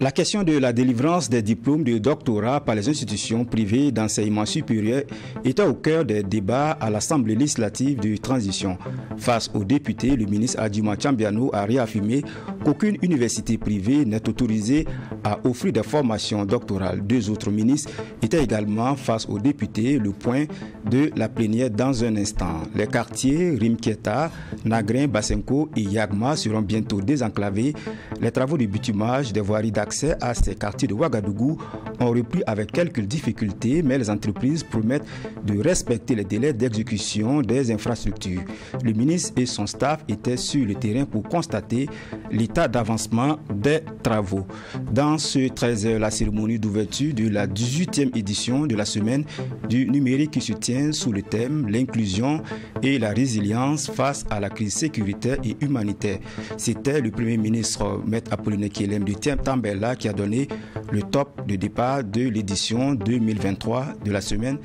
La question de la délivrance des diplômes de doctorat par les institutions privées d'enseignement supérieur était au cœur des débats à l'Assemblée législative de transition. Face aux députés, le ministre Adjuma Tchambiano a réaffirmé qu'aucune université privée n'est autorisée à offrir des formations doctorales. Deux autres ministres étaient également face aux députés. Le point de la plénière dans un instant. Les quartiers Rimkieta, Nagrin, Basenko et Yagma seront bientôt désenclavés. Les travaux de bitumage des voiries d'accès à ces quartiers de Ouagadougou ont repris avec quelques difficultés, mais les entreprises promettent de respecter les délais d'exécution des infrastructures. Le ministre et son staff étaient sur le terrain pour constater l'état d'avancement des travaux. Dans ce 13h, la cérémonie d'ouverture de la 18e édition de la semaine du numérique qui se tient sous le thème « L'inclusion et la résilience face à la crise sécuritaire et humanitaire ». C'était le Premier ministre M. Apollinaire Kelem de Tambella qui a donné le top de départ de l'édition 2023 de la semaine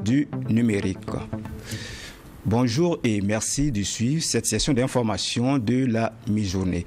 du numérique. Bonjour et merci de suivre cette session d'information de la mi-journée.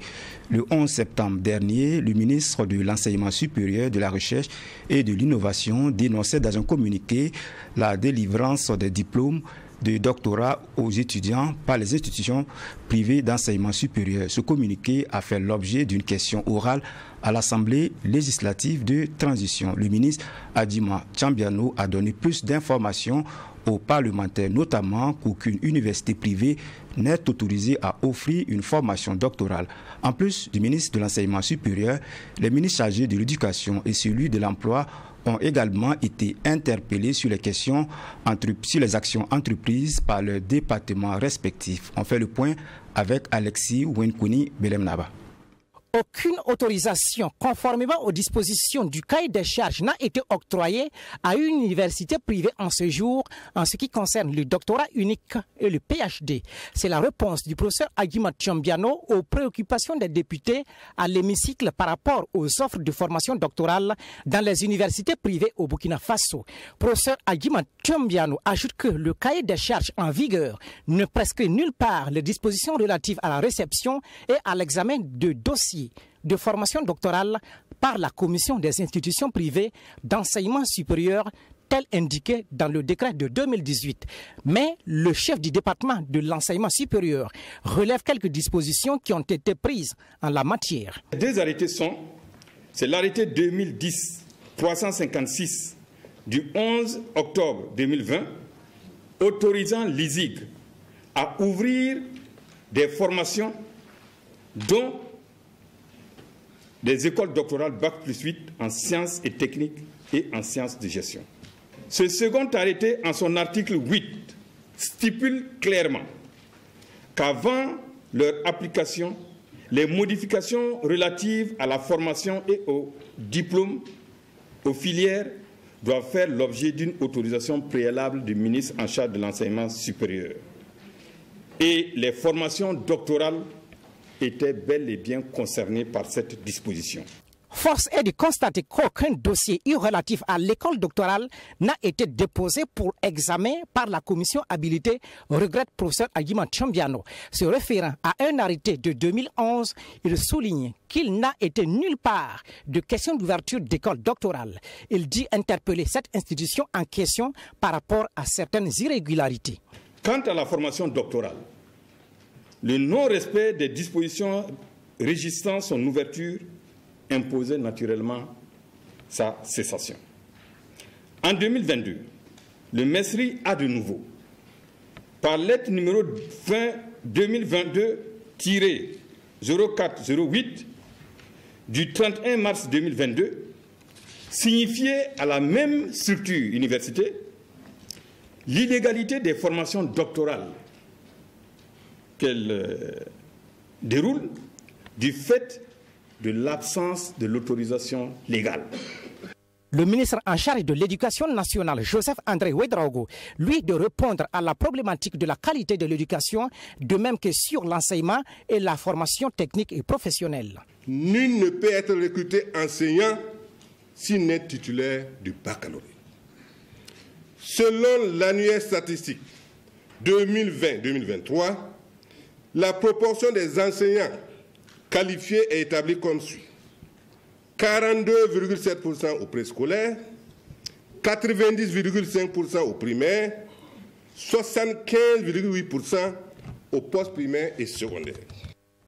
Le 11 septembre dernier, le ministre de l'Enseignement supérieur, de la Recherche et de l'Innovation dénonçait dans un communiqué la délivrance des diplômes de doctorat aux étudiants par les institutions privées d'enseignement supérieur. Ce communiqué a fait l'objet d'une question orale à l'Assemblée législative de transition. Le ministre Adjuma Tchambiano a donné plus d'informations aux parlementaires, notamment qu'aucune université privée n'est autorisée à offrir une formation doctorale. En plus du ministre de l'Enseignement supérieur, les ministres chargés de l'Éducation et celui de l'Emploi ont également été interpellés sur les questions sur les actions entreprises par leurs départements respectifs. On fait le point avec Alexis Wenkouni Belemnaba. Aucune autorisation conformément aux dispositions du cahier des charges n'a été octroyée à une université privée en ce jour en ce qui concerne le doctorat unique et le PhD. C'est la réponse du professeur Adjuma Tchambiano aux préoccupations des députés à l'hémicycle par rapport aux offres de formation doctorale dans les universités privées au Burkina Faso. Professeur Adjuma Tchambiano ajoute que le cahier des charges en vigueur ne prescrit nulle part les dispositions relatives à la réception et à l'examen de dossiers de formation doctorale par la Commission des institutions privées d'enseignement supérieur tel indiqué dans le décret de 2018. Mais le chef du département de l'enseignement supérieur relève quelques dispositions qui ont été prises en la matière. Les deux arrêtés c'est l'arrêté 2010-356 du 11 octobre 2020 autorisant l'ISIG à ouvrir des formations dont des écoles doctorales Bac+8 en sciences et techniques et en sciences de gestion. Ce second arrêté, en son article 8, stipule clairement qu'avant leur application, les modifications relatives à la formation et aux diplômes, aux filières, doivent faire l'objet d'une autorisation préalable du ministre en charge de l'enseignement supérieur. Et les formations doctorales étaient bel et bien concernés par cette disposition. Force est de constater qu'aucun dossier relatif à l'école doctorale n'a été déposé pour examen par la commission habilitée, regrette professeur Adjuma Tchambiano. Se référant à un arrêté de 2011, il souligne qu'il n'a été nulle part de question d'ouverture d'école doctorale. Il dit interpeller cette institution en question par rapport à certaines irrégularités. Quant à la formation doctorale, le non-respect des dispositions régissant son ouverture imposait naturellement sa cessation. En 2022, le MESRI a de nouveau, par lettre numéro 2022-0408 du 31 mars 2022, signifié à la même structure université l'illégalité des formations doctorales qu'elle déroule du fait de l'absence de l'autorisation légale. Le ministre en charge de l'Éducation nationale, Joseph André Ouédraogo, lui de répondre à la problématique de la qualité de l'éducation, de même que sur l'enseignement et la formation technique et professionnelle. Nul ne peut être recruté enseignant s'il n'est titulaire du baccalauréat. Selon l'annuaire statistique 2020-2023, la proportion des enseignants qualifiés est établie comme suit. 42,7% au préscolaire, 90,5% au primaire, 75,8% au post-primaire et secondaire.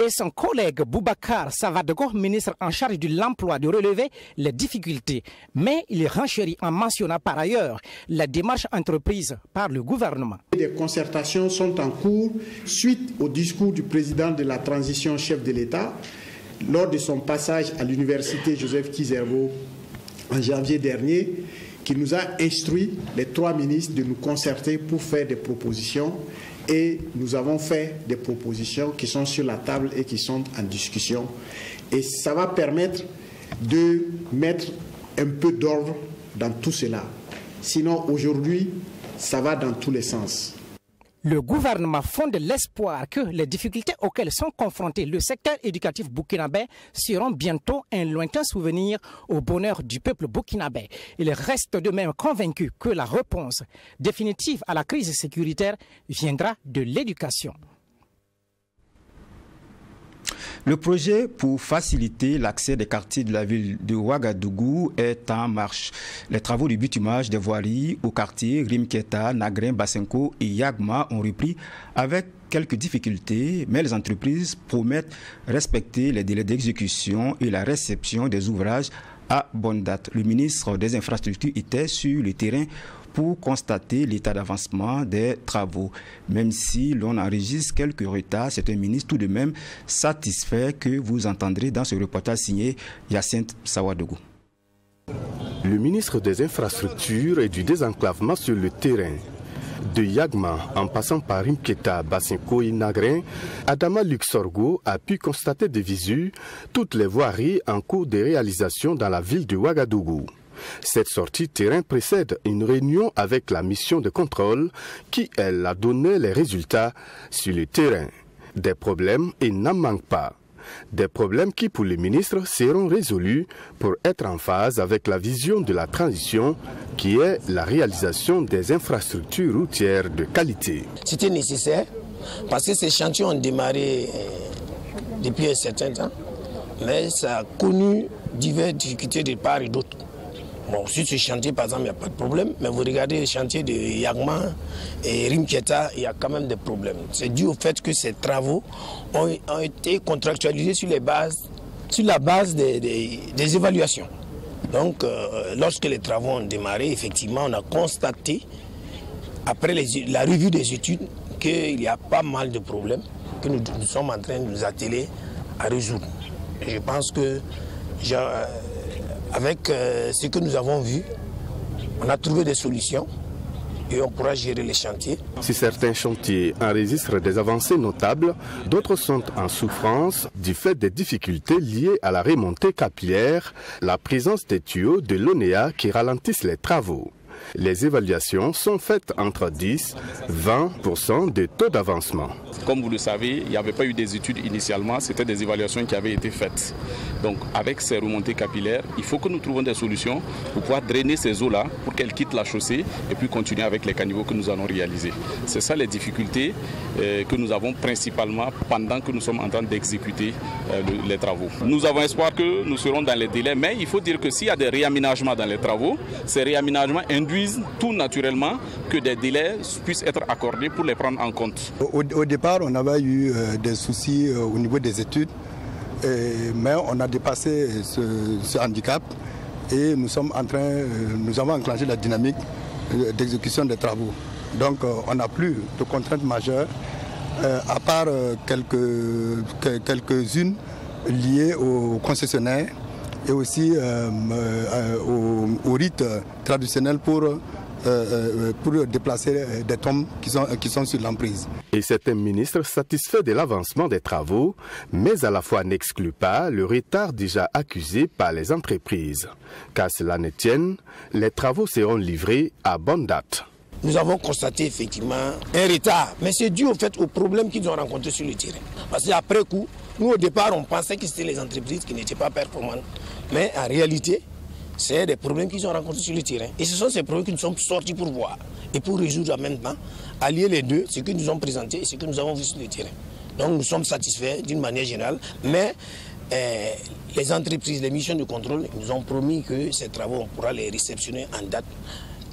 Et son collègue Boubacar Savadogo, ministre en charge de l'emploi, de relever les difficultés. Mais il renchérit en mentionnant par ailleurs la démarche entreprise par le gouvernement. Des concertations sont en cours suite au discours du président de la transition, chef de l'État, lors de son passage à l'université Joseph Kizerbo en janvier dernier, qui nous a instruit, les 3 ministres, de nous concerter pour faire des propositions. Et nous avons fait des propositions qui sont sur la table et qui sont en discussion. Et ça va permettre de mettre un peu d'ordre dans tout cela. Sinon, aujourd'hui, ça va dans tous les sens. Le gouvernement fonde l'espoir que les difficultés auxquelles sont confrontés le secteur éducatif burkinabé seront bientôt un lointain souvenir au bonheur du peuple burkinabé. Il reste de même convaincu que la réponse définitive à la crise sécuritaire viendra de l'éducation. Le projet pour faciliter l'accès des quartiers de la ville de Ouagadougou est en marche. Les travaux de bitumage des voiries aux quartiers Rimketa, Nagrin, Basenko et Yagma ont repris avec quelques difficultés, mais les entreprises promettent respecter les délais d'exécution et la réception des ouvrages à bonne date. Le ministre des Infrastructures était sur le terrain pour constater l'état d'avancement des travaux. Même si l'on enregistre quelques retards, c'est un ministre tout de même satisfait que vous entendrez dans ce reportage signé Hyacinthe Sawadougou. Le ministre des Infrastructures et du désenclavement sur le terrain. De Yagma, en passant par Rimketa, Basenko et Nagrin, Adama Luxorgo a pu constater de visu toutes les voiries en cours de réalisation dans la ville de Ouagadougou. Cette sortie terrain précède une réunion avec la mission de contrôle qui, elle, a donné les résultats sur le terrain. Des problèmes, il n'en manque pas. Des problèmes qui, pour les ministres, seront résolus pour être en phase avec la vision de la transition qui est la réalisation des infrastructures routières de qualité. C'était nécessaire parce que ces chantiers ont démarré depuis un certain temps, mais ça a connu diverses difficultés de part et d'autre. Bon, sur ce chantier, par exemple, il n'y a pas de problème, mais vous regardez les chantiers de Yagma et Rimketa, il y a quand même des problèmes. C'est dû au fait que ces travaux ont été contractualisés sur la base des évaluations. Donc, lorsque les travaux ont démarré, effectivement, on a constaté, après la revue des études, qu'il y a pas mal de problèmes que nous sommes en train de nous atteler à résoudre. Et je pense que avec ce que nous avons vu, on a trouvé des solutions et on pourra gérer les chantiers. Si certains chantiers enregistrent des avancées notables, d'autres sont en souffrance du fait des difficultés liées à la remontée capillaire, la présence des tuyaux de l'ONEA qui ralentissent les travaux. Les évaluations sont faites entre 10 et 20% de taux d'avancement. Comme vous le savez, il n'y avait pas eu des études initialement, c'était des évaluations qui avaient été faites. Donc avec ces remontées capillaires, il faut que nous trouvions des solutions pour pouvoir drainer ces eaux-là, pour qu'elles quittent la chaussée et puis continuer avec les caniveaux que nous allons réaliser. C'est ça les difficultés que nous avons principalement pendant que nous sommes en train d'exécuter les travaux. Nous avons espoir que nous serons dans les délais, mais il faut dire que s'il y a des réaménagements dans les travaux, ces réaménagements induisent tout naturellement que des délais puissent être accordés pour les prendre en compte. Au départ, on avait eu des soucis au niveau des études, mais on a dépassé ce handicap et nous avons enclenché la dynamique d'exécution des travaux. Donc on n'a plus de contraintes majeures, à part quelques-unes liées aux concessionnaires et aussi au rite traditionnel pour pour déplacer des tombes qui sont sur l'emprise. Et certains ministres satisfaits de l'avancement des travaux, mais à la fois n'excluent pas le retard déjà accusé par les entreprises. Qu'à cela ne tienne, les travaux seront livrés à bonne date. Nous avons constaté effectivement un retard, mais c'est dû au fait aux problèmes qu'ils ont rencontrés sur le terrain. Parce qu'après coup, nous au départ on pensait que c'était les entreprises qui n'étaient pas performantes, mais en réalité, c'est des problèmes qu'ils ont rencontrés sur le terrain. Et ce sont ces problèmes que nous sommes sortis pour voir et pour résoudre en même temps, allier les deux, ce que nous ont présenté et ce que nous avons vu sur le terrain. Donc nous sommes satisfaits d'une manière générale, mais les entreprises, les missions de contrôle nous ont promis que ces travaux, on pourra les réceptionner en date,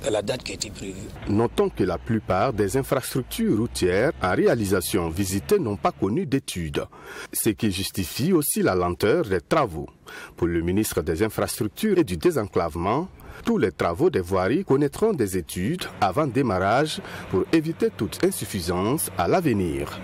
à la date qui a été prévue. Notons que la plupart des infrastructures routières en réalisation visitées n'ont pas connu d'études, ce qui justifie aussi la lenteur des travaux. Pour le ministre des Infrastructures et du Désenclavement, tous les travaux des voiries connaîtront des études avant démarrage pour éviter toute insuffisance à l'avenir.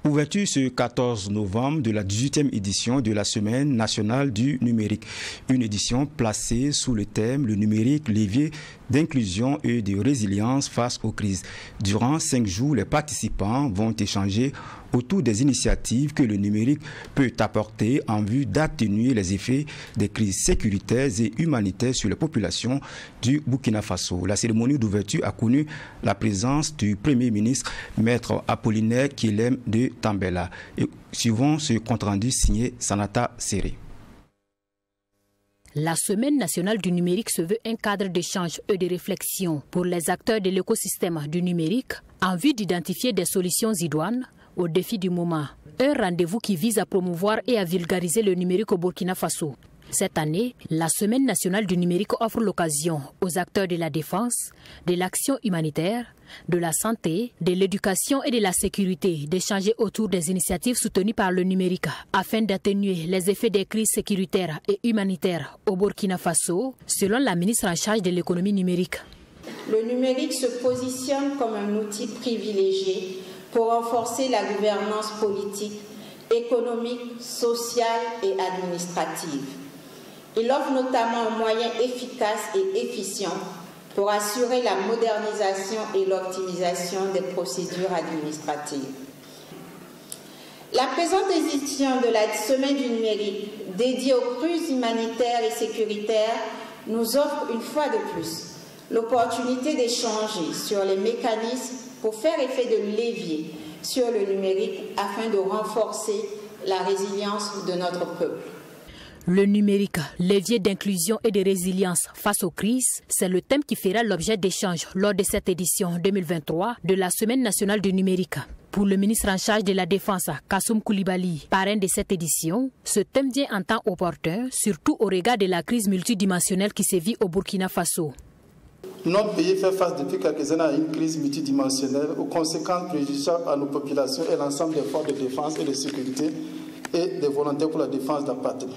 Ouverture ce 14 novembre de la 18e édition de la Semaine nationale du numérique. Une édition placée sous le thème « Le numérique, levier d'inclusion et de résilience face aux crises ». Durant 5 jours, les participants vont échanger autour des initiatives que le numérique peut apporter en vue d'atténuer les effets des crises sécuritaires et humanitaires sur les populations du Burkina Faso. La cérémonie d'ouverture a connu la présence du Premier ministre, Maître Apollinaire Kielem de Tambela. Et suivons ce compte-rendu signé Sanata Seré. La Semaine nationale du numérique se veut un cadre d'échange et de réflexion pour les acteurs de l'écosystème du numérique en vue d'identifier des solutions idoines aux défis du moment. Un rendez-vous qui vise à promouvoir et à vulgariser le numérique au Burkina Faso. Cette année, la Semaine nationale du numérique offre l'occasion aux acteurs de la défense, de l'action humanitaire, de la santé, de l'éducation et de la sécurité d'échanger autour des initiatives soutenues par le numérique afin d'atténuer les effets des crises sécuritaires et humanitaires au Burkina Faso, selon la ministre en charge de l'économie numérique. Le numérique se positionne comme un outil privilégié pour renforcer la gouvernance politique, économique, sociale et administrative. Il offre notamment un moyen efficace et efficient pour assurer la modernisation et l'optimisation des procédures administratives. La présente édition de la Semaine du numérique, dédiée aux crises humanitaires et sécuritaires, nous offre une fois de plus l'opportunité d'échanger sur les mécanismes pour faire effet de levier sur le numérique afin de renforcer la résilience de notre peuple. Le numérique, levier d'inclusion et de résilience face aux crises, c'est le thème qui fera l'objet d'échanges lors de cette édition 2023 de la Semaine nationale du numérique. Pour le ministre en charge de la Défense, Kassoum Koulibaly, parrain de cette édition, ce thème vient en temps opportun, surtout au regard de la crise multidimensionnelle qui sévit au Burkina Faso. Notre pays fait face depuis quelques années à une crise multidimensionnelle aux conséquences préjudiciables à nos populations et l'ensemble des forces de défense et de sécurité et des volontaires pour la défense de la patrie.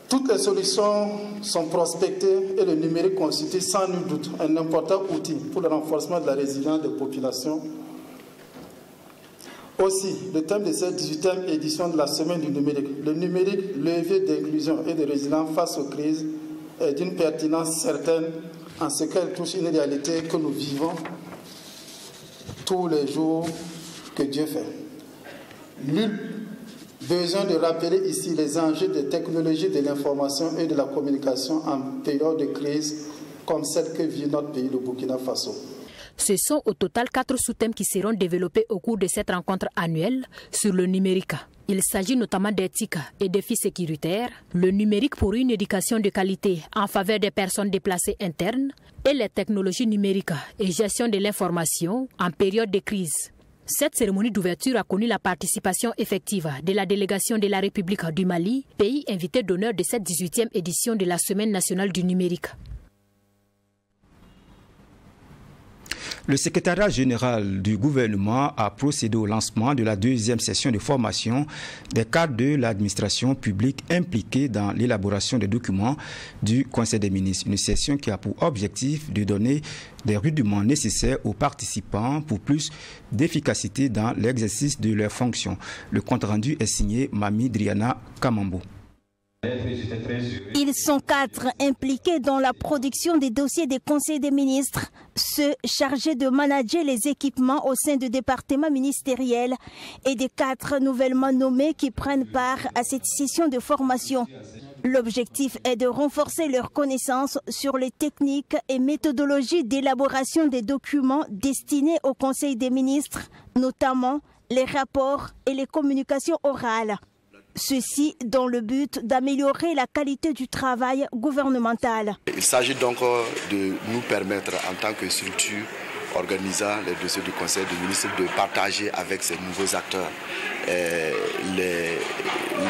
Toutes les solutions sont prospectées et le numérique constitue sans nul doute un important outil pour le renforcement de la résilience des populations. Aussi, le thème de cette 18e édition de la Semaine du numérique, le numérique, levier d'inclusion et de résilience face aux crises, est d'une pertinence certaine en ce qu'elle touche une réalité que nous vivons tous les jours que Dieu fait. Nul besoin de rappeler ici les enjeux des technologies de l'information et de la communication en période de crise comme celle que vit notre pays, le Burkina Faso. Ce sont au total 4 sous-thèmes qui seront développés au cours de cette rencontre annuelle sur le numérique. Il s'agit notamment d'éthique et défis sécuritaires, le numérique pour une éducation de qualité en faveur des personnes déplacées internes et les technologies numériques et gestion de l'information en période de crise. Cette cérémonie d'ouverture a connu la participation effective de la délégation de la République du Mali, pays invité d'honneur de cette 18e édition de la Semaine nationale du numérique. Le secrétariat général du gouvernement a procédé au lancement de la 2e session de formation des cadres de l'administration publique impliqués dans l'élaboration des documents du Conseil des ministres. Une session qui a pour objectif de donner des rudiments nécessaires aux participants pour plus d'efficacité dans l'exercice de leurs fonctions. Le compte rendu est signé Mami Driana Kamambo. Ils sont 4 impliqués dans la production des dossiers des conseils des ministres, ceux chargés de manager les équipements au sein du département ministériel et des 4 nouvellement nommés qui prennent part à cette session de formation. L'objectif est de renforcer leurs connaissances sur les techniques et méthodologies d'élaboration des documents destinés au Conseil des ministres, notamment les rapports et les communications orales. Ceci dans le but d'améliorer la qualité du travail gouvernemental. Il s'agit donc de nous permettre en tant que structure organisant les dossiers du Conseil des ministres de partager avec ces nouveaux acteurs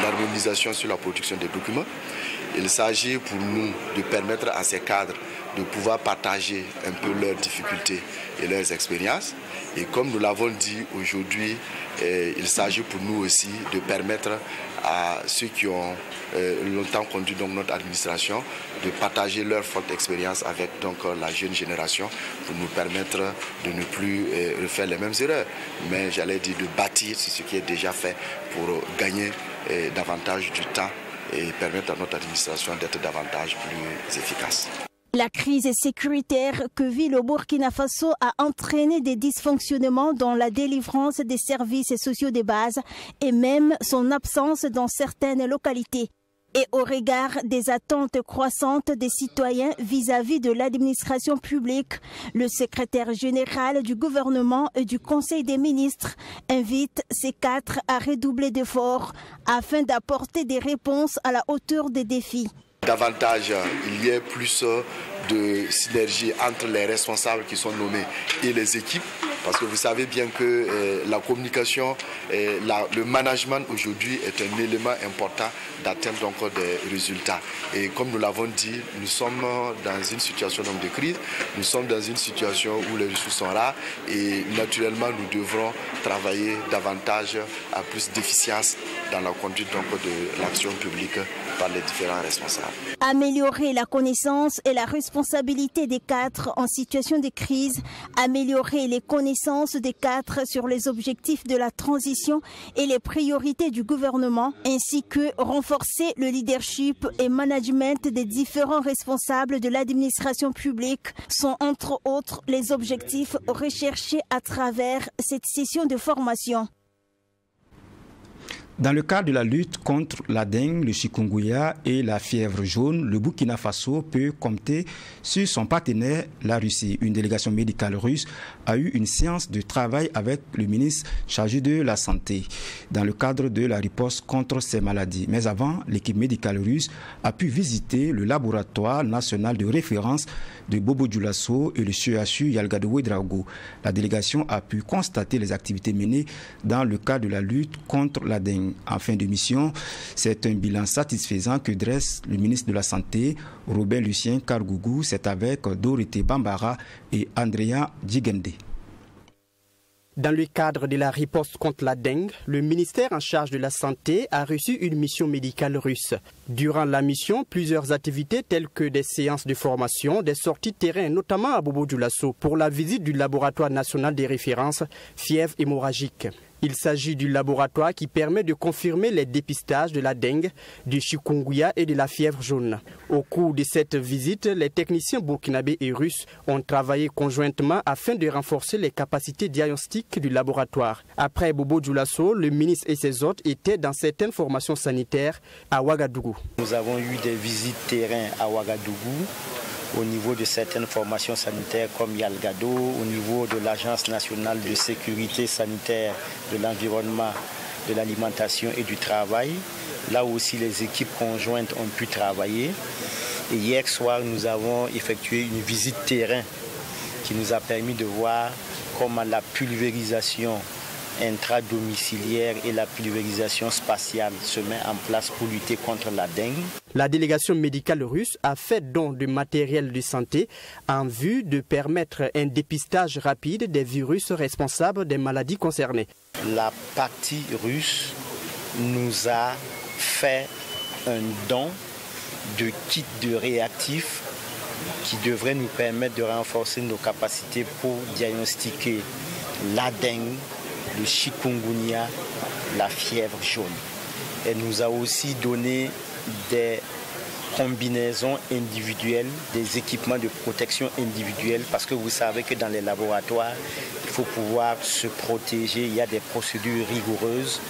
l'harmonisation sur la production des documents. Il s'agit pour nous de permettre à ces cadres de pouvoir partager un peu leurs difficultés et leurs expériences. Et comme nous l'avons dit aujourd'hui, il s'agit pour nous aussi de permettre à ceux qui ont longtemps conduit donc notre administration de partager leur forte expérience avec donc la jeune génération pour nous permettre de ne plus refaire les mêmes erreurs. Mais j'allais dire de bâtir sur ce qui est déjà fait pour gagner davantage du temps et permettre à notre administration d'être davantage plus efficace. La crise sécuritaire que vit le Burkina Faso a entraîné des dysfonctionnements dans la délivrance des services sociaux de base et même son absence dans certaines localités. Et au regard des attentes croissantes des citoyens vis-à-vis de l'administration publique, le secrétaire général du gouvernement et du Conseil des ministres invite ces 4 à redoubler d'efforts afin d'apporter des réponses à la hauteur des défis. Davantage, il y a plus de synergie entre les responsables qui sont nommés et les équipes. Parce que vous savez bien que la communication, le management aujourd'hui est un élément important d'atteindre donc des résultats. Et comme nous l'avons dit, nous sommes dans une situation donc de crise, nous sommes dans une situation où les ressources sont rares et naturellement nous devrons travailler davantage à plus d'efficience dans la conduite donc de l'action publique par les différents responsables. Améliorer la connaissance et la responsabilité des 4 en situation de crise, améliorer les connaissances des 4 sur les objectifs de la transition et les priorités du gouvernement, ainsi que renforcer le leadership et management des différents responsables de l'administration publique sont entre autres les objectifs recherchés à travers cette session de formation. Dans le cadre de la lutte contre la dengue, le chikungunya et la fièvre jaune, le Burkina Faso peut compter sur son partenaire, la Russie. Une délégation médicale russe a eu une séance de travail avec le ministre chargé de la Santé dans le cadre de la riposte contre ces maladies. Mais avant, l'équipe médicale russe a pu visiter le laboratoire national de référence de Bobo-Dioulasso et le CHU Ouédraogo. La délégation a pu constater les activités menées dans le cadre de la lutte contre la dengue. En fin de mission, c'est un bilan satisfaisant que dresse le ministre de la Santé, Robert Lucien Kargougou. C'est avec Dorothée Bambara et Andrea Djigende. Dans le cadre de la riposte contre la dengue, le ministère en charge de la Santé a reçu une mission médicale russe. Durant la mission, plusieurs activités telles que des séances de formation, des sorties de terrain, notamment à Bobo-Dioulasso, pour la visite du laboratoire national des références fièvre hémorragique. Il s'agit du laboratoire qui permet de confirmer les dépistages de la dengue, du chikungunya et de la fièvre jaune. Au cours de cette visite, les techniciens burkinabés et russes ont travaillé conjointement afin de renforcer les capacités diagnostiques du laboratoire. Après Bobo-Dioulasso, le ministre et ses hôtes étaient dans certaines formations sanitaires à Ouagadougou. Nous avons eu des visites terrain à Ouagadougou, au niveau de certaines formations sanitaires comme Yalgado, au niveau de l'Agence nationale de sécurité sanitaire de l'environnement, de l'alimentation et du travail. Là aussi, les équipes conjointes ont pu travailler. Et hier soir, nous avons effectué une visite terrain qui nous a permis de voir comment la pulvérisation intradomiciliaire et la pulvérisation spatiale se met en place pour lutter contre la dengue. La délégation médicale russe a fait don de matériel de santé en vue de permettre un dépistage rapide des virus responsables des maladies concernées. La partie russe nous a fait un don de kits de réactifs qui devrait nous permettre de renforcer nos capacités pour diagnostiquer la dengue, le chikungunya, la fièvre jaune. Elle nous a aussi donné des combinaisons individuelles, des équipements de protection individuelle, parce que vous savez que dans les laboratoires, il faut pouvoir se protéger, il y a des procédures rigoureuses.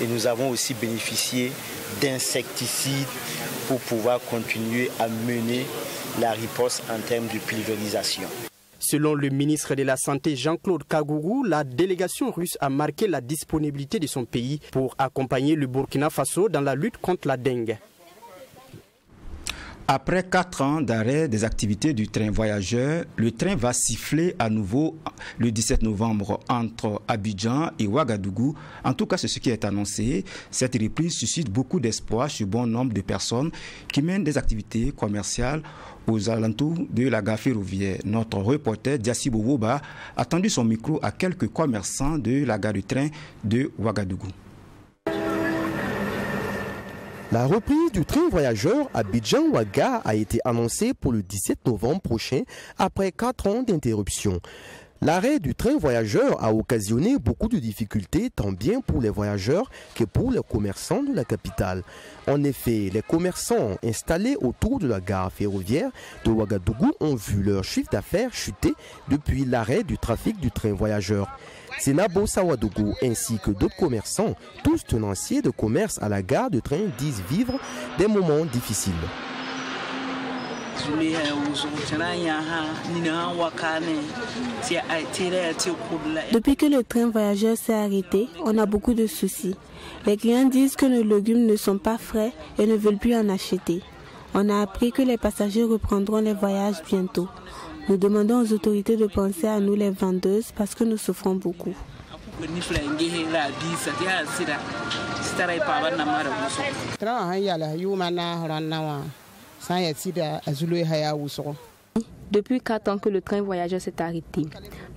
Et nous avons aussi bénéficié d'insecticides pour pouvoir continuer à mener la riposte en termes de pulvérisation. Selon le ministre de la Santé Jean-Claude Kagourou, la délégation russe a marqué la disponibilité de son pays pour accompagner le Burkina Faso dans la lutte contre la dengue. Après 4 ans d'arrêt des activités du train voyageur, le train va siffler à nouveau le 17 novembre entre Abidjan et Ouagadougou. En tout cas, c'est ce qui est annoncé. Cette reprise suscite beaucoup d'espoir chez bon nombre de personnes qui mènent des activités commerciales aux alentours de la gare ferroviaire. Notre reporter Diassi Boboba a tendu son micro à quelques commerçants de la gare de train de Ouagadougou. La reprise du train voyageur Abidjan-Ouaga a été annoncée pour le 17 novembre prochain après 4 ans d'interruption. L'arrêt du train voyageur a occasionné beaucoup de difficultés tant bien pour les voyageurs que pour les commerçants de la capitale. En effet, les commerçants installés autour de la gare ferroviaire de Ouagadougou ont vu leur chiffre d'affaires chuter depuis l'arrêt du trafic du train voyageur. Senabo Sawadougou ainsi que d'autres commerçants, tous tenanciers de commerce à la gare de train, disent vivre des moments difficiles. Depuis que le train voyageur s'est arrêté, on a beaucoup de soucis. Les clients disent que nos légumes ne sont pas frais et ne veulent plus en acheter. On a appris que les passagers reprendront les voyages bientôt. Nous demandons aux autorités de penser à nous les vendeuses parce que nous souffrons beaucoup. Depuis 4 ans que le train voyageur s'est arrêté,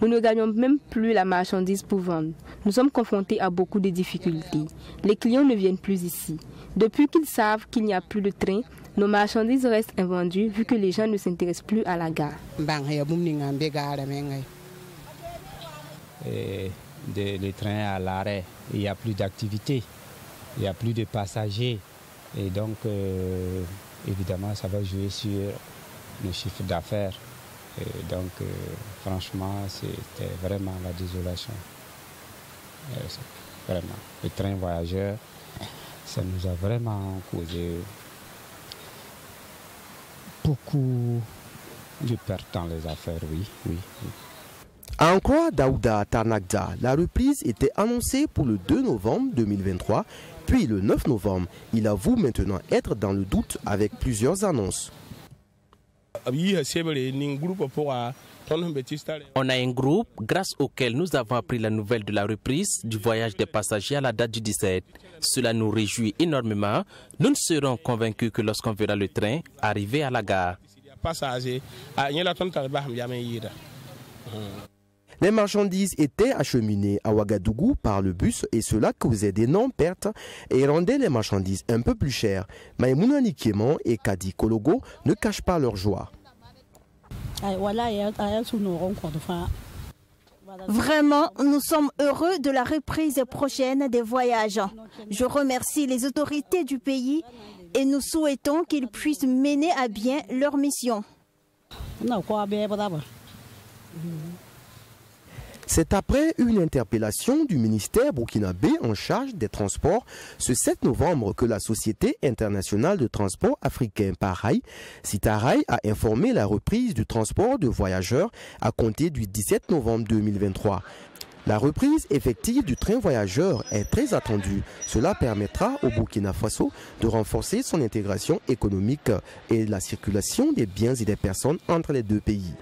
nous ne gagnons même plus la marchandise pour vendre. Nous sommes confrontés à beaucoup de difficultés. Les clients ne viennent plus ici. Depuis qu'ils savent qu'il n'y a plus de train, nos marchandises restent invendues vu que les gens ne s'intéressent plus à la gare. Le train à l'arrêt, il n'y a plus d'activité, il n'y a plus de passagers. Et donc, évidemment, ça va jouer sur nos chiffres d'affaires. Donc, franchement, c'était vraiment la désolation. Vraiment, le train voyageur, ça nous a vraiment causé beaucoup de pertes dans les affaires, oui. À en croire Daouda Tarnagda, la reprise était annoncée pour le 2 novembre 2023, puis le 9 novembre. Il avoue maintenant être dans le doute avec plusieurs annonces. On a un groupe grâce auquel nous avons appris la nouvelle de la reprise du voyage des passagers à la date du 17. Cela nous réjouit énormément. Nous ne serons convaincus que lorsqu'on verra le train arriver à la gare. Les marchandises étaient acheminées à Ouagadougou par le bus et cela causait d'énormes pertes et rendait les marchandises un peu plus chères. Maïmouna Nikéman et Kadi Kologo ne cachent pas leur joie. Vraiment, nous sommes heureux de la reprise prochaine des voyages. Je remercie les autorités du pays et nous souhaitons qu'ils puissent mener à bien leur mission. C'est après une interpellation du ministère burkinabé en charge des transports ce 7 novembre que la Société internationale de transport africain PARAI, CITARAI, a informé la reprise du transport de voyageurs à compter du 17 novembre 2023. La reprise effective du train voyageur est très attendue. Cela permettra au Burkina Faso de renforcer son intégration économique et la circulation des biens et des personnes entre les deux pays.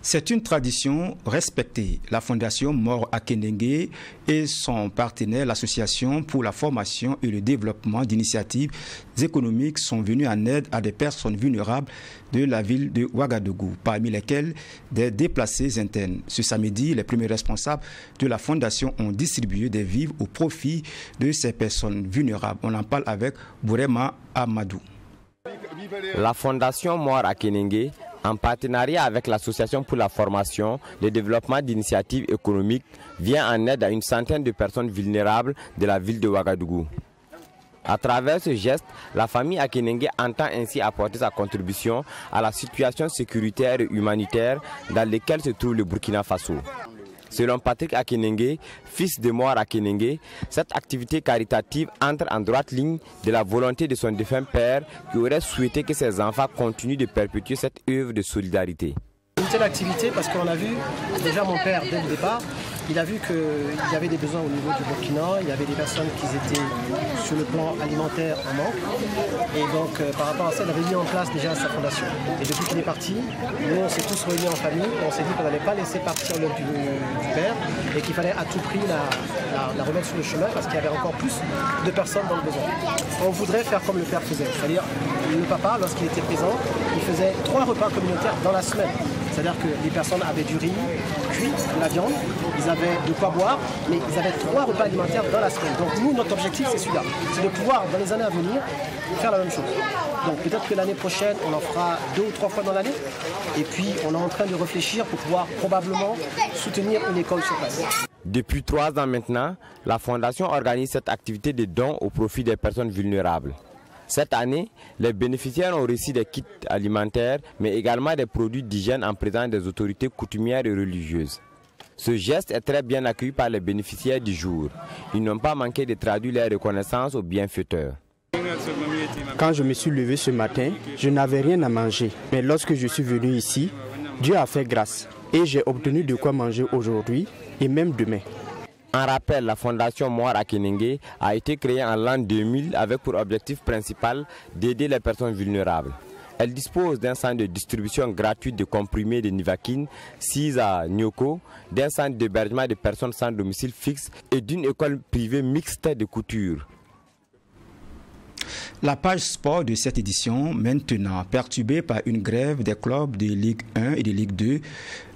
C'est une tradition respectée. La Fondation Mor Akenenge et son partenaire, l'Association pour la formation et le développement d'initiatives économiques sont venus en aide à des personnes vulnérables de la ville de Ouagadougou, parmi lesquelles des déplacés internes. Ce samedi, les premiers responsables de la Fondation ont distribué des vivres au profit de ces personnes vulnérables. On en parle avec Bourema Amadou. La Fondation Mor Akenenge, en partenariat avec l'Association pour la formation, le développement d'initiatives économiques, vient en aide à une centaine de personnes vulnérables de la ville de Ouagadougou. À travers ce geste, la famille Akinenge entend ainsi apporter sa contribution à la situation sécuritaire et humanitaire dans laquelle se trouve le Burkina Faso. Selon Patrick Akinenge, fils de Moar Akinenge, cette activité caritative entre en droite ligne de la volonté de son défunt père qui aurait souhaité que ses enfants continuent de perpétuer cette œuvre de solidarité. Une telle activité parce qu'on a vu, déjà mon père dès le départ, il a vu qu'il y avait des besoins au niveau du Burkina, il y avait des personnes qui étaient sur le plan alimentaire en manque. Et donc par rapport à ça, il avait mis en place déjà sa fondation. Et depuis qu'il est parti, nous on s'est tous réunis en famille, on s'est dit qu'on n'allait pas laisser partir l'œuvre du père et qu'il fallait à tout prix la remettre sur le chemin parce qu'il y avait encore plus de personnes dans le besoin. On voudrait faire comme le père faisait, c'est-à-dire le papa, lorsqu'il était présent, il faisait 3 repas communautaires dans la semaine. C'est-à-dire que les personnes avaient du riz cuit, de la viande, ils avaient de quoi boire, mais ils avaient 3 repas alimentaires dans la semaine. Donc nous, notre objectif, c'est celui-là. C'est de pouvoir, dans les années à venir, faire la même chose. Donc peut-être que l'année prochaine, on en fera 2 ou 3 fois dans l'année. Et puis, on est en train de réfléchir pour pouvoir probablement soutenir une école sur place. Depuis 3 ans maintenant, la Fondation organise cette activité de dons au profit des personnes vulnérables. Cette année, les bénéficiaires ont reçu des kits alimentaires, mais également des produits d'hygiène en présence des autorités coutumières et religieuses. Ce geste est très bien accueilli par les bénéficiaires du jour. Ils n'ont pas manqué de traduire leur reconnaissance aux bienfaiteurs. Quand je me suis levé ce matin, je n'avais rien à manger. Mais lorsque je suis venu ici, Dieu a fait grâce. Et j'ai obtenu de quoi manger aujourd'hui et même demain. En rappel, la Fondation Moar Akinenge a été créée en l'an 2000 avec pour objectif principal d'aider les personnes vulnérables. Elle dispose d'un centre de distribution gratuite de comprimés de Nivaquine, 6 à Nyoko, d'un centre d'hébergement de personnes sans domicile fixe et d'une école privée mixte de couture. La page sport de cette édition, maintenant perturbée par une grève des clubs de Ligue 1 et de Ligue 2,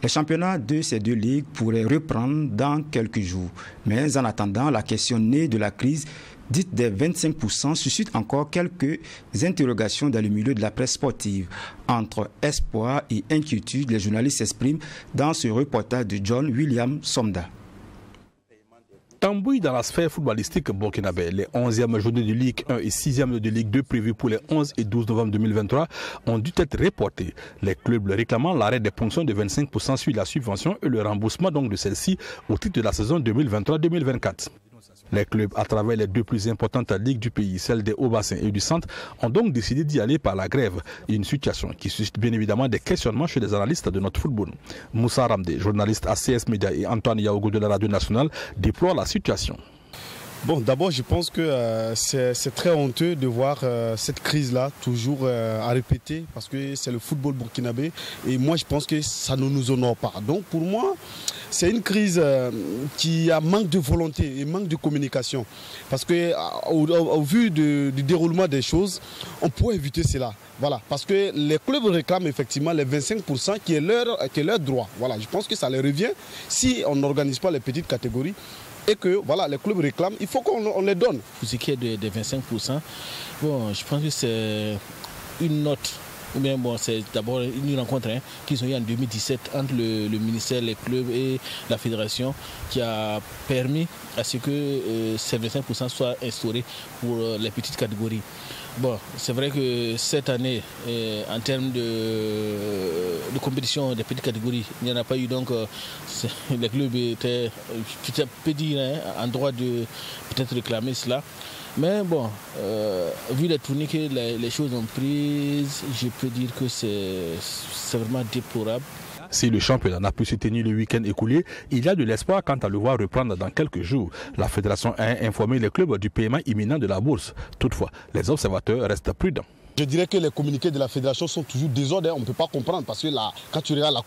les championnats de ces 2 ligues pourraient reprendre dans quelques jours. Mais en attendant, la question née de la crise dite des 25% suscite encore quelques interrogations dans le milieu de la presse sportive. Entre espoir et inquiétude, les journalistes s'expriment dans ce reportage de John William Somda. Tambouille dans la sphère footballistique burkinabé. Les 11e journées de Ligue 1 et 6e de Ligue 2 prévues pour les 11 et 12 novembre 2023 ont dû être reportées. Les clubs réclamant l'arrêt des ponctions de 25% sur la subvention et le remboursement donc de celle-ci au titre de la saison 2023-2024. Les clubs, à travers les 2 plus importantes ligues du pays, celles des Hauts-Bassins et du Centre, ont donc décidé d'y aller par la grève. Une situation qui suscite bien évidemment des questionnements chez les analystes de notre football. Moussa Ramdé, journaliste à CS Média, et Antoine Yaogo de la Radio Nationale déplorent la situation. Bon, d'abord, je pense que c'est très honteux de voir cette crise-là toujours à répéter parce que c'est le football burkinabé et moi, je pense que ça ne nous honore pas. Donc, pour moi, c'est une crise qui a manque de volonté et manque de communication parce que au vu du déroulement des choses, on pourrait éviter cela. Voilà, parce que les clubs réclament effectivement les 25% qui est leur droit. Voilà, je pense que ça leur revient si on n'organise pas les petites catégories. Et que voilà, les clubs réclament, il faut qu'on les donne. Pour ce qui est des 25%, bon, je pense que c'est une note, ou bien bon, c'est d'abord une rencontre qu'ils ont eu en 2017 entre le ministère, les clubs et la fédération qui a permis à ce que ces 25% soient instaurés pour les petites catégories. Bon, c'est vrai que cette année, en termes de compétition des petites catégories, il n'y en a pas eu, donc les clubs étaient, je peux dire, en droit de peut-être réclamer cela. Mais bon, vu les tournées que les choses ont prises, je peux dire que c'est vraiment déplorable. Si le championnat n'a pu se tenir le week-end écoulé, il y a de l'espoir quant à le voir reprendre dans quelques jours. La fédération a informé les clubs du paiement imminent de la bourse. Toutefois, les observateurs restent prudents. Je dirais que les communiqués de la fédération sont toujours désordres. On ne peut pas comprendre parce que là, quand tu regardes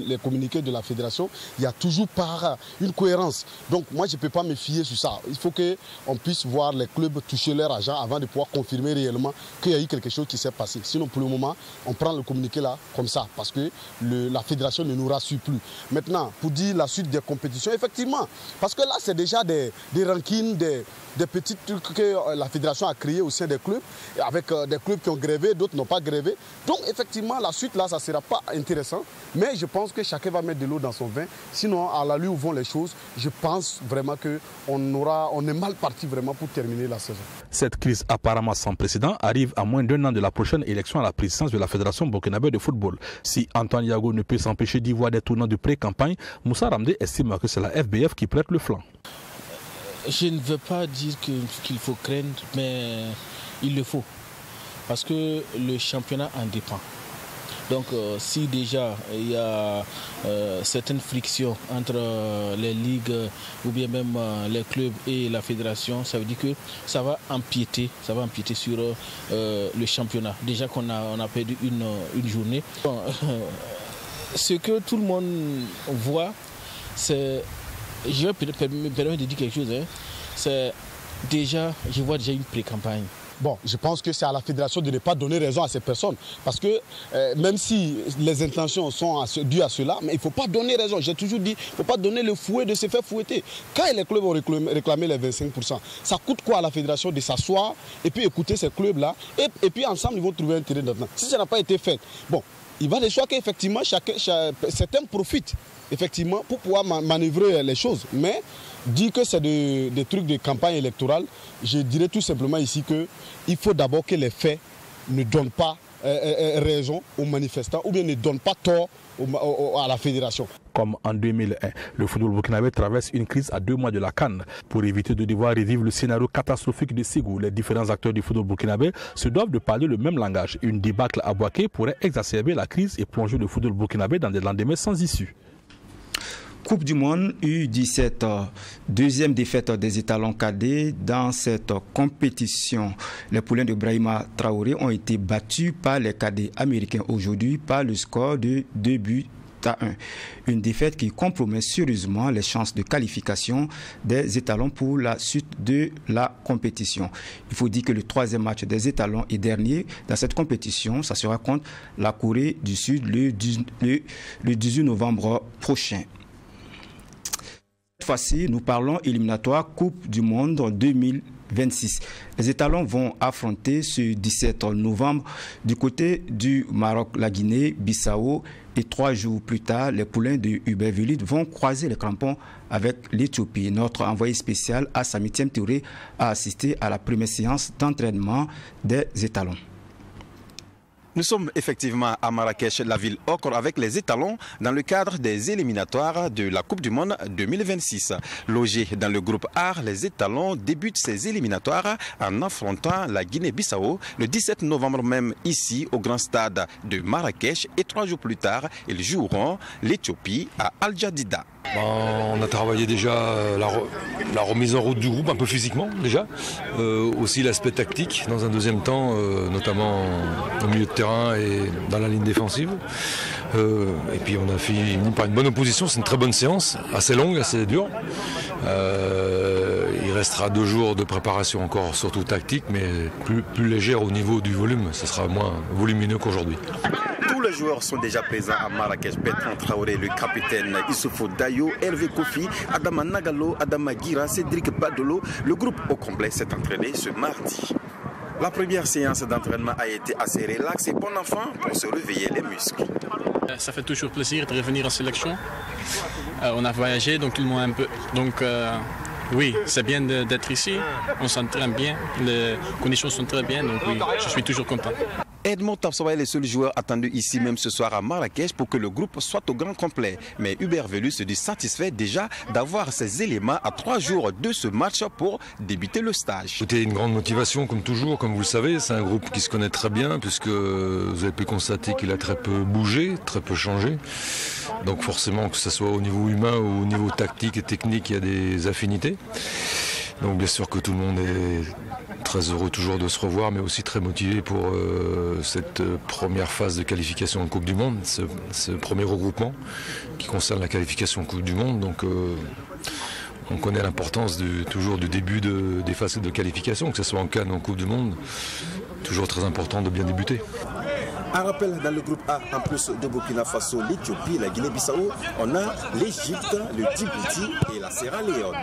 les communiqués de la fédération, il n'y a toujours pas une cohérence. Donc moi, je ne peux pas me fier sur ça. Il faut qu'on puisse voir les clubs toucher leur argent avant de pouvoir confirmer réellement qu'il y a eu quelque chose qui s'est passé. Sinon, pour le moment, on prend le communiqué là comme ça parce que la fédération ne nous rassure plus. Maintenant, pour dire la suite des compétitions, effectivement, parce que là, c'est déjà des rankings, des petits trucs que la fédération a créés au sein des clubs, avec des clubs qui ont grévé, d'autres n'ont pas grévé. Donc effectivement, la suite là, ça ne sera pas intéressant. Mais je pense que chacun va mettre de l'eau dans son vin. Sinon, à la où vont les choses, je pense vraiment qu'on est mal parti vraiment pour terminer la saison. Cette crise apparemment sans précédent arrive à moins d'1 an de la prochaine élection à la présidence de la Fédération burkinabé de football. Si Antoine Yago ne peut s'empêcher d'y voir des tournants de pré-campagne, Moussa Ramdé estime que c'est la FBF qui prête le flanc. Je ne veux pas dire qu'il faut craindre, mais il le faut. Parce que le championnat en dépend. Donc si déjà il y a certaines frictions entre les ligues ou bien même les clubs et la fédération, ça veut dire que ça va empiéter sur le championnat. Déjà qu'on a perdu une journée. Bon, ce que tout le monde voit, c'est, je vais me permettre de dire quelque chose, hein, c'est déjà, je vois déjà une pré-campagne. Bon, je pense que c'est à la fédération de ne pas donner raison à ces personnes. Parce que même si les intentions sont dues à cela, mais il ne faut pas donner raison. J'ai toujours dit, il ne faut pas donner le fouet de se faire fouetter. Quand les clubs ont réclamé les 25%, ça coûte quoi à la fédération de s'asseoir et puis écouter ces clubs-là et puis ensemble, ils vont trouver un terrain d'entente. Si ça n'a pas été fait, bon, il va de soi qu'effectivement, certains profitent effectivement pour pouvoir manœuvrer les choses. Mais dire que c'est des trucs de campagne électorale, je dirais tout simplement ici qu'il faut d'abord que les faits ne donnent pas raison aux manifestants ou bien ne donnent pas tort à la fédération. Comme en 2001, le football burkinabé traverse une crise à 2 mois de la CAN. Pour éviter de devoir revivre le scénario catastrophique de Ségou, les différents acteurs du football burkinabé se doivent de parler le même langage. Une débâcle à Bouaké pourrait exacerber la crise et plonger le football burkinabé dans des lendemains sans issue. Coupe du monde U17, deuxième défaite des étalons cadets dans cette compétition. Les poulains de Brahima Traoré ont été battus par les cadets américains aujourd'hui par le score de 2-1. Une défaite qui compromet sérieusement les chances de qualification des étalons pour la suite de la compétition. Il faut dire que le 3e match des étalons et dernier dans cette compétition, ça sera contre la Corée du Sud le 18 novembre prochain. Cette fois-ci, nous parlons éliminatoire Coupe du Monde 2026. Les étalons vont affronter ce 17 novembre du côté du Maroc, la Guinée, Bissau. Et 3 jours plus tard, les poulains de Hubert Velid vont croiser les crampons avec l'Éthiopie. Notre envoyé spécial Assami Touré a assisté à la première séance d'entraînement des étalons. Nous sommes effectivement à Marrakech, la ville Okor, avec les étalons dans le cadre des éliminatoires de la Coupe du Monde 2026. Logés dans le groupe A, les étalons débutent ces éliminatoires en affrontant la Guinée-Bissau le 17 novembre même ici au grand stade de Marrakech et 3 jours plus tard, ils joueront l'Éthiopie à Al-Jadida. On a travaillé déjà la remise en route du groupe, un peu physiquement déjà, aussi l'aspect tactique dans un deuxième temps, notamment au milieu de terrain et dans la ligne défensive. Et puis on a fini par une bonne opposition, c'est une très bonne séance, assez longue, assez dure. Il restera 2 jours de préparation encore, surtout tactique, mais plus légère au niveau du volume, ce sera moins volumineux qu'aujourd'hui. Tous les joueurs sont déjà présents à Marrakech. Bertrand Traoré, le capitaine, Issoufou Dayo, Hervé Kofi, Adama Nagalo, Adama Gira, Cédric Badolo. Le groupe au complet s'est entraîné ce mardi. La première séance d'entraînement a été assez relaxe et bon enfant pour se réveiller les muscles. Ça fait toujours plaisir de revenir en sélection. On a voyagé, donc tout le monde un peu. Donc oui, c'est bien d'être ici. On s'entraîne bien, les conditions sont très bien, donc oui, je suis toujours content. Edmond Tapsoba est le seul joueur attendu ici même ce soir à Marrakech pour que le groupe soit au grand complet. Mais Hubert Velud se dit satisfait déjà d'avoir ces éléments à 3 jours de ce match pour débuter le stage. C'était une grande motivation comme toujours, comme vous le savez. C'est un groupe qui se connaît très bien puisque vous avez pu constater qu'il a très peu bougé, très peu changé. Donc forcément que ce soit au niveau humain ou au niveau tactique et technique, il y a des affinités. Donc bien sûr que tout le monde est très heureux toujours de se revoir, mais aussi très motivé pour cette première phase de qualification en Coupe du Monde, ce premier regroupement qui concerne la qualification en Coupe du Monde. Donc on connaît l'importance toujours du début des phases de qualification, que ce soit en CAN ou en Coupe du Monde, toujours très important de bien débuter. Un rappel dans le groupe A, en plus de Burkina Faso, l'Éthiopie, la Guinée-Bissau, on a l'Égypte, le Djibouti et la Sierra Leone.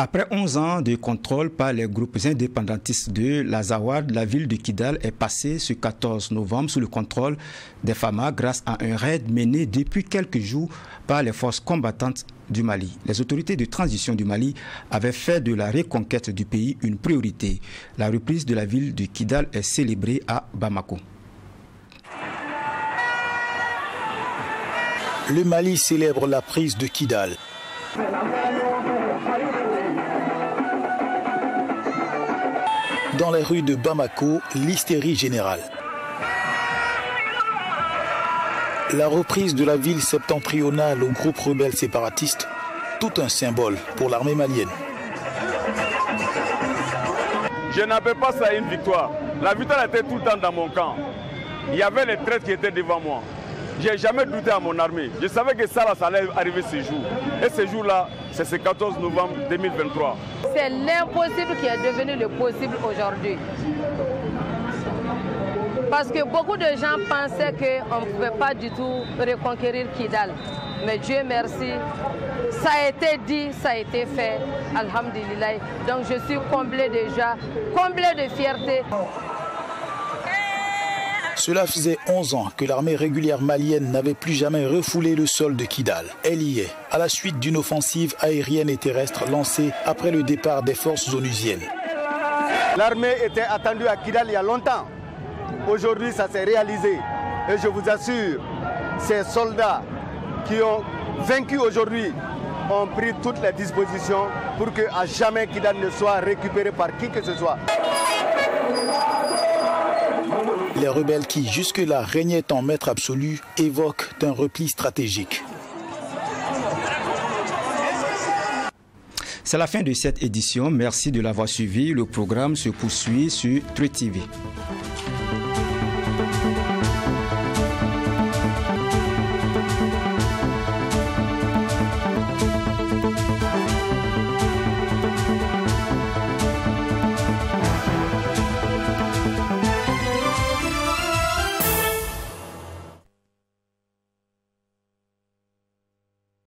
Après 11 ans de contrôle par les groupes indépendantistes de l'Azawad, la ville de Kidal est passée ce 14 novembre sous le contrôle des FAMA grâce à un raid mené depuis quelques jours par les forces combattantes du Mali. Les autorités de transition du Mali avaient fait de la reconquête du pays une priorité. La reprise de la ville de Kidal est célébrée à Bamako. Le Mali célèbre la prise de Kidal. Dans les rues de Bamako, l'hystérie générale. La reprise de la ville septentrionale au groupe rebelle séparatiste, tout un symbole pour l'armée malienne. Je n'appelle pas ça une victoire. La victoire était tout le temps dans mon camp. Il y avait les traîtres qui étaient devant moi. Je n'ai jamais douté à mon armée. Je savais que ça allait arriver ce jour. Et ce jour-là, c'est ce 14 novembre 2023. C'est l'impossible qui est devenu le possible aujourd'hui. Parce que beaucoup de gens pensaient qu'on ne pouvait pas du tout reconquérir Kidal. Mais Dieu merci, ça a été dit, ça a été fait. Alhamdulillah. Donc je suis comblé déjà, comblé de fierté. Cela faisait 11 ans que l'armée régulière malienne n'avait plus jamais refoulé le sol de Kidal. Elle y est, à la suite d'une offensive aérienne et terrestre lancée après le départ des forces onusiennes. L'armée était attendue à Kidal il y a longtemps. Aujourd'hui, ça s'est réalisé. Et je vous assure, ces soldats qui ont vaincu aujourd'hui ont pris toutes les dispositions pour que à jamais Kidal ne soit récupéré par qui que ce soit. Les rebelles qui jusque-là régnaient en maître absolu évoquent un repli stratégique. C'est la fin de cette édition. Merci de l'avoir suivi. Le programme se poursuit sur True TV.